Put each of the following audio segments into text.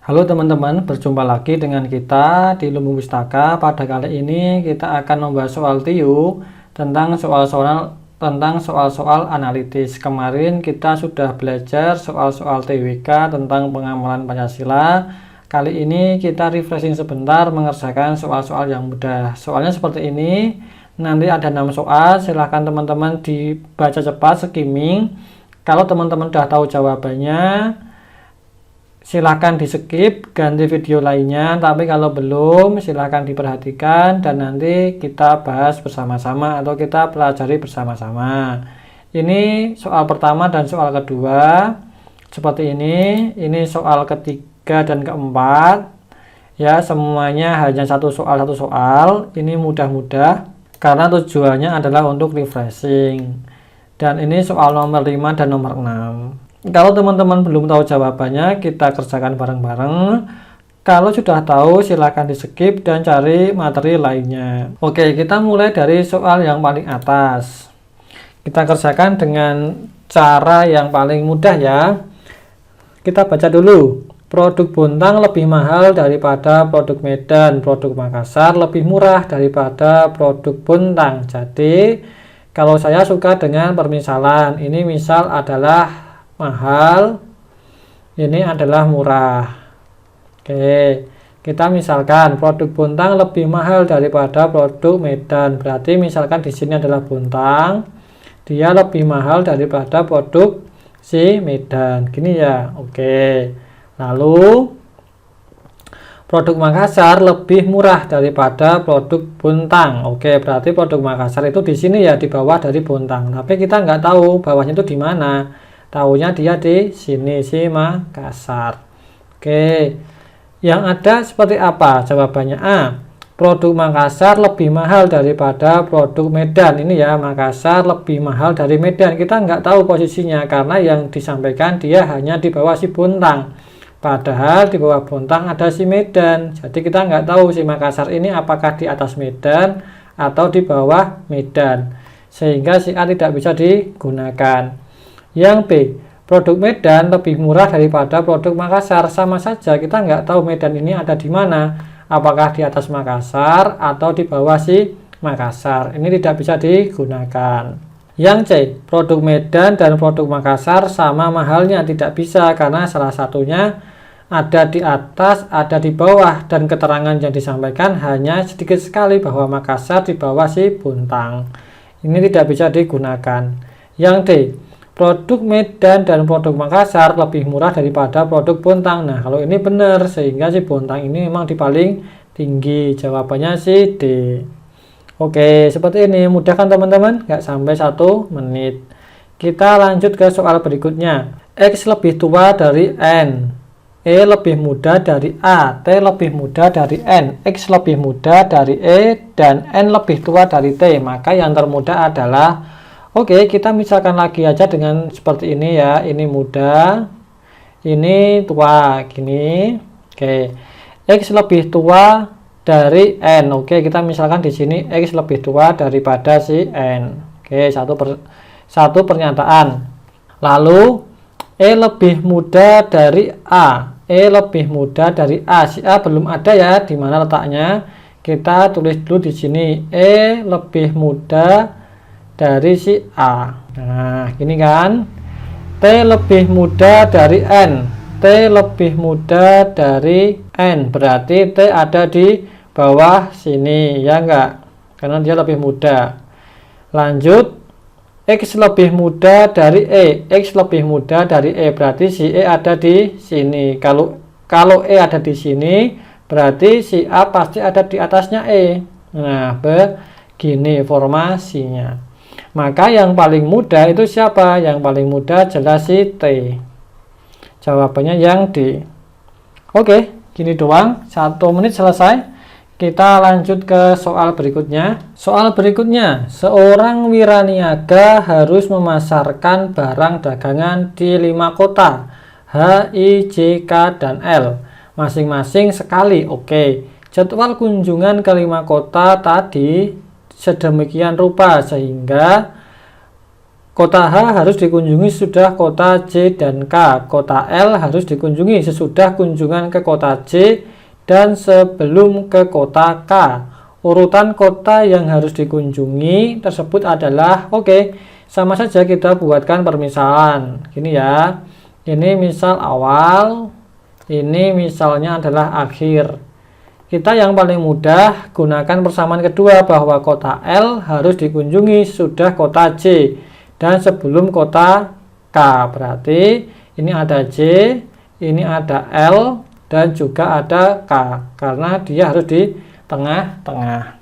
Halo teman-teman, berjumpa lagi dengan kita di Lumbung Pustaka. Pada kali ini kita akan membahas soal TIU tentang soal-soal analitis. Kemarin kita sudah belajar soal-soal TWK tentang pengamalan Pancasila. Kali ini kita refreshing sebentar mengerjakan soal-soal yang mudah. Soalnya seperti ini, nanti ada 6 soal, silahkan teman-teman dibaca cepat, skimming. Kalau teman-teman sudah tahu jawabannya, silahkan di skip, ganti video lainnya. Tapi kalau belum, silahkan diperhatikan dan nanti kita bahas bersama-sama atau kita pelajari bersama-sama. Ini soal pertama dan soal kedua seperti ini. Ini soal ketiga dan keempat ya, semuanya hanya satu soal. Ini mudah-mudah karena tujuannya adalah untuk refreshing. Dan ini soal nomor 5 dan nomor 6. Kalau teman-teman belum tahu jawabannya, kita kerjakan bareng-bareng. Kalau sudah tahu, silahkan di skip dan cari materi lainnya. Oke, kita mulai dari soal yang paling atas. Kita kerjakan dengan cara yang paling mudah ya. Kita baca dulu. Produk Bontang lebih mahal daripada produk Medan. Produk Makassar lebih murah daripada produk Bontang. Jadi kalau saya suka dengan permisalan, ini misal adalah mahal, ini adalah murah. Oke, kita misalkan produk Bontang lebih mahal daripada produk Medan. Berarti misalkan di sini adalah Bontang, dia lebih mahal daripada produk si Medan. Gini ya. Oke. Lalu produk Makassar lebih murah daripada produk Bontang. Oke, berarti produk Makassar itu di sini ya, di bawah dari Bontang. Tapi kita nggak tahu bawahnya itu di mana. Tahunya dia di sini, si Makassar. Oke, yang ada seperti apa? Jawabannya A. Produk Makassar lebih mahal daripada produk Medan. Ini ya, Makassar lebih mahal dari Medan. Kita nggak tahu posisinya karena yang disampaikan dia hanya di bawah si Bontang. Padahal di bawah Bontang ada si Medan. Jadi kita nggak tahu si Makassar ini apakah di atas Medan atau di bawah Medan. Sehingga si A tidak bisa digunakan. Yang B, produk Medan lebih murah daripada produk Makassar. Sama saja, kita nggak tahu Medan ini ada di mana. Apakah di atas Makassar atau di bawah si Makassar. Ini tidak bisa digunakan. Yang C, produk Medan dan produk Makassar sama mahalnya. Tidak bisa karena salah satunya ada di atas, ada di bawah, dan keterangan yang disampaikan hanya sedikit sekali bahwa Makassar di bawah si Bontang. Ini tidak bisa digunakan. Yang D, produk Medan dan produk Makassar lebih murah daripada produk Bontang. Nah, kalau ini benar, sehingga si Bontang ini memang di paling tinggi. Jawabannya si D. Oke, seperti ini. Mudah kan teman-teman? Nggak sampai 1 menit. Kita lanjut ke soal berikutnya. X lebih tua dari N. E lebih muda dari A. T lebih muda dari N. X lebih muda dari E. Dan N lebih tua dari T. Maka yang termuda adalah, oke, kita misalkan lagi aja dengan seperti ini ya. Ini muda, ini tua. Gini. Oke. X lebih tua dari N. Oke, kita misalkan di sini X lebih tua daripada si N. Oke, satu pernyataan. Lalu E lebih muda dari A. E lebih muda dari A. Si A belum ada ya, di mana letaknya? Kita tulis dulu di sini. E lebih muda dari si A. Nah, gini kan? T lebih muda dari N. T lebih muda dari N. Berarti T ada di bawah sini ya enggak, karena dia lebih muda. Lanjut, X lebih muda dari E. X lebih muda dari E, berarti si E ada di sini. Kalau E ada di sini, berarti si A pasti ada di atasnya E. Nah, begini formasinya. Maka yang paling muda itu siapa? Yang paling muda jelas si T. Jawabannya yang D. Oke, gini doang. 1 menit selesai. Kita lanjut ke soal berikutnya. Soal berikutnya, seorang wiraniaga harus memasarkan barang dagangan di 5 kota, H, I, J, K, dan L, masing-masing sekali. Oke, jadwal kunjungan ke 5 kota tadi sedemikian rupa sehingga Kota H harus dikunjungi sesudah kota C dan K. Kota L harus dikunjungi sesudah kunjungan ke kota C dan sebelum ke kota K. Urutan kota yang harus dikunjungi tersebut adalah, oke, sama saja kita buatkan permisalan. Gini ya, ini misal awal, ini misalnya adalah akhir. Kita yang paling mudah gunakan persamaan kedua bahwa kota L harus dikunjungi sesudah kota C dan sebelum kota K. Berarti ini ada J, ini ada L, dan juga ada K karena dia harus di tengah-tengah.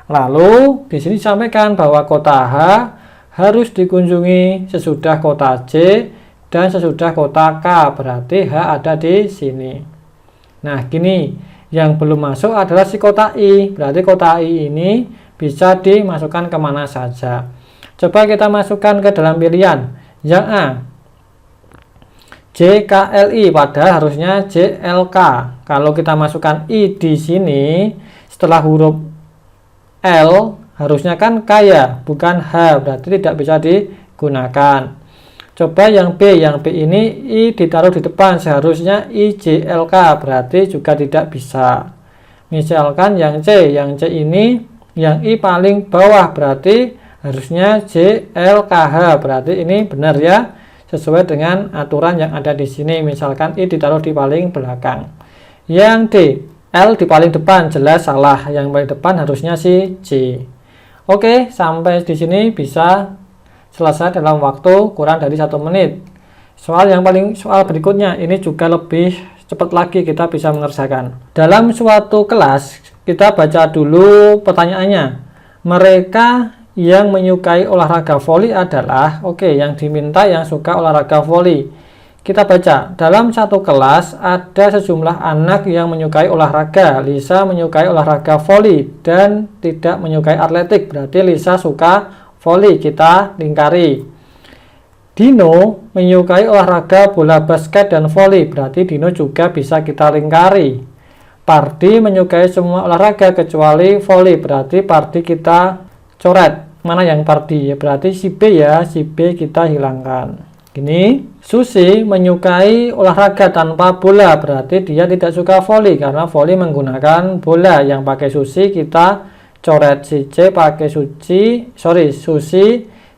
Lalu di sini disampaikan bahwa kota H harus dikunjungi sesudah kota C dan sesudah kota K. Berarti H ada di sini. Nah, gini, yang belum masuk adalah si kota I. Berarti kota I ini bisa dimasukkan kemana saja. Coba kita masukkan ke dalam pilihan. Yang A, JKLI, padahal harusnya JLK. Kalau kita masukkan I di sini, setelah huruf L, harusnya kan K ya, bukan H. Berarti tidak bisa digunakan. Coba yang B ini I ditaruh di depan, seharusnya IJLK. Berarti juga tidak bisa. Misalkan yang C ini, yang I paling bawah, berarti harusnya JLKH. Berarti ini benar ya, sesuai dengan aturan yang ada di sini. Misalkan I ditaruh di paling belakang. Yang D, L di paling depan, jelas salah. Yang paling depan harusnya si J. Oke, sampai di sini bisa selesai dalam waktu kurang dari 1 menit. Soal berikutnya ini juga lebih cepat lagi kita bisa mengerjakan. Dalam suatu kelas kita baca dulu pertanyaannya. Mereka yang menyukai olahraga voli adalah, oke, yang diminta yang suka olahraga voli. Kita baca, dalam satu kelas ada sejumlah anak yang menyukai olahraga. Lisa menyukai olahraga voli dan tidak menyukai atletik. Berarti Lisa suka voli, kita lingkari. Dino menyukai olahraga bola basket dan voli. Berarti Dino juga bisa kita lingkari. Pardi menyukai semua olahraga kecuali voli. Berarti Pardi kita coret. Mana yang Pardi? Ya berarti si B ya, si B kita hilangkan. Gini, Susi menyukai olahraga tanpa bola. Berarti dia tidak suka voli karena voli menggunakan bola. Yang pakai Susi kita coret. Si C pakai Susi,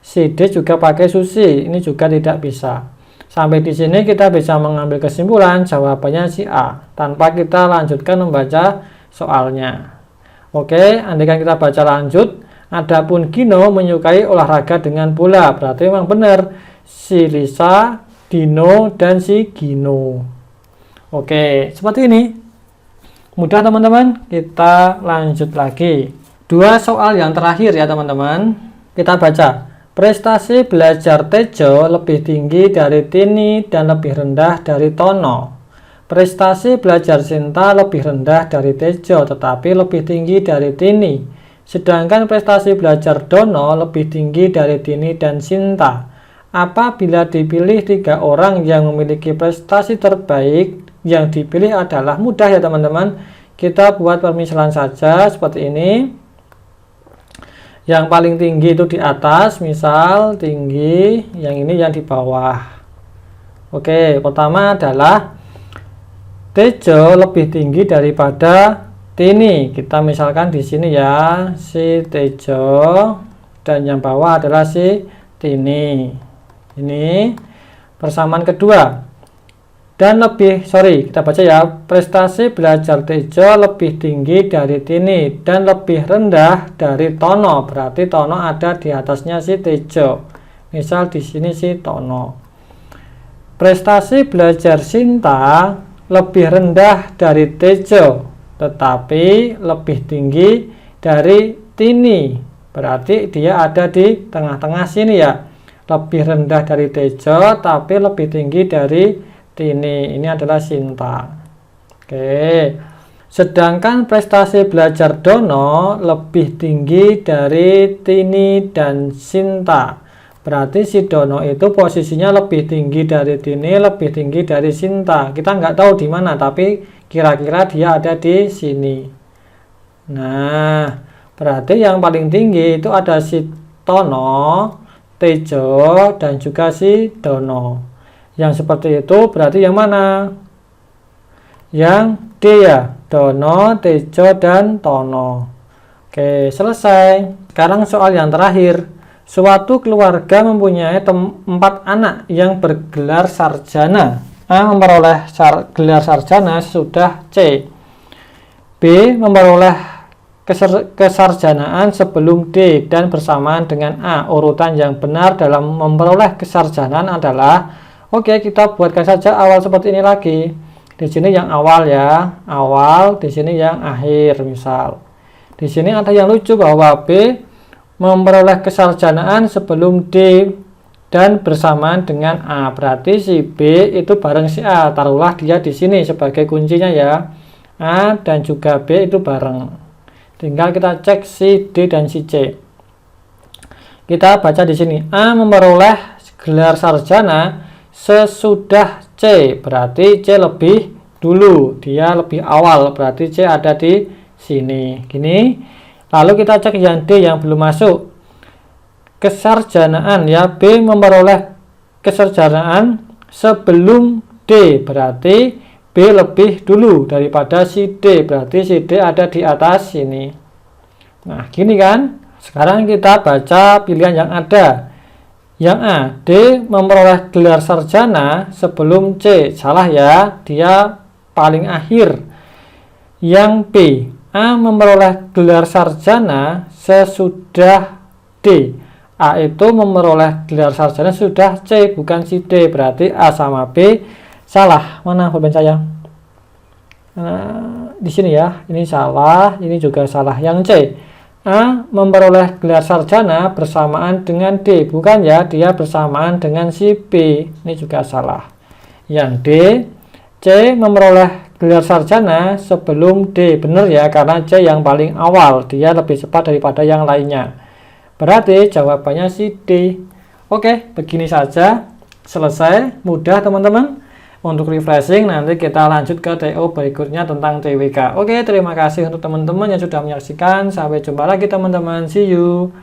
si D juga pakai Susi. Ini juga tidak bisa. Sampai di sini kita bisa mengambil kesimpulan jawabannya si A tanpa kita lanjutkan membaca soalnya. Oke, andaikan kita baca lanjut. Adapun Gino menyukai olahraga dengan bola. Berarti memang benar si Lisa, Dino, dan si Gino. Oke, seperti ini. Mudah teman-teman. Kita lanjut lagi. 2 soal yang terakhir ya teman-teman. Kita baca. Prestasi belajar Tejo lebih tinggi dari Tini dan lebih rendah dari Tono. Prestasi belajar Sinta lebih rendah dari Tejo tetapi lebih tinggi dari Tini. Sedangkan prestasi belajar Dono lebih tinggi dari Tini dan Sinta. Apabila dipilih 3 orang yang memiliki prestasi terbaik, yang dipilih adalah, mudah ya teman-teman. Kita buat permisalan saja seperti ini. Yang paling tinggi itu di atas, misal tinggi, yang ini yang di bawah. Oke, pertama adalah Tejo lebih tinggi daripada Tini. Kita misalkan di sini ya, si Tejo dan yang bawah adalah si Tini. Ini persamaan kedua. Dan kita baca ya, prestasi belajar Tejo lebih tinggi dari Tini dan lebih rendah dari Tono. Berarti Tono ada di atasnya si Tejo. Misal di sini si Tono. Prestasi belajar Sinta lebih rendah dari Tejo tetapi lebih tinggi dari Tini. Berarti dia ada di tengah-tengah sini ya. Lebih rendah dari Tejo tapi lebih tinggi dari Tini. Ini adalah Sinta. Oke. Sedangkan prestasi belajar Dono lebih tinggi dari Tini dan Sinta. Berarti si Dono itu posisinya lebih tinggi dari Tini, lebih tinggi dari Sinta. Kita nggak tahu di mana, tapi kira-kira dia ada di sini. Nah, berarti yang paling tinggi itu ada si Tono Tejo dan juga si Dono. Yang seperti itu berarti yang mana? Yang D ya, Dono, Tejo, dan Tono. Oke, selesai. Sekarang soal yang terakhir. Suatu keluarga mempunyai 4 anak yang bergelar sarjana. A memperoleh gelar sarjana sesudah C. B memperoleh kesarjanaan sebelum D dan bersamaan dengan A. Urutan yang benar dalam memperoleh kesarjanaan adalah, oke, kita buatkan saja awal seperti ini lagi. Di sini yang awal ya, awal, di sini yang akhir misal. Di sini ada yang lucu bahwa B memperoleh kesarjanaan sebelum D dan bersamaan dengan A. Berarti si B itu bareng si A. Taruhlah dia di sini sebagai kuncinya ya. A dan juga B itu bareng. Tinggal kita cek si D dan si C. Kita baca di sini. A memperoleh gelar sarjana sesudah C. Berarti C lebih dulu. Dia lebih awal. Berarti C ada di sini. Gini. Lalu kita cek yang D yang belum masuk. Kesarjanaan ya, B memperoleh kesarjanaan sebelum D. Berarti B lebih dulu daripada si D. Berarti si D ada di atas sini. Nah, gini kan? Sekarang kita baca pilihan yang ada. Yang A, D memperoleh gelar sarjana sebelum C. Salah ya, dia paling akhir. Yang B, A memperoleh gelar sarjana sesudah D. A itu memperoleh gelar sarjana sudah C, bukan si D. Berarti A sama B salah. Mana pulpen saya? Nah, di sini ya. Ini salah, ini juga salah. Yang C, A memperoleh gelar sarjana bersamaan dengan D. Bukan ya, dia bersamaan dengan si B. Ini juga salah. Yang D, C memperoleh gelar sarjana sebelum D. Benar ya, karena C yang paling awal. Dia lebih cepat daripada yang lainnya. Berarti jawabannya si D. Oke, begini saja. Selesai. Mudah teman-teman. Untuk refreshing nanti kita lanjut ke TO berikutnya tentang TWK. Oke, terima kasih untuk teman-teman yang sudah menyaksikan. Sampai jumpa lagi teman-teman. See you.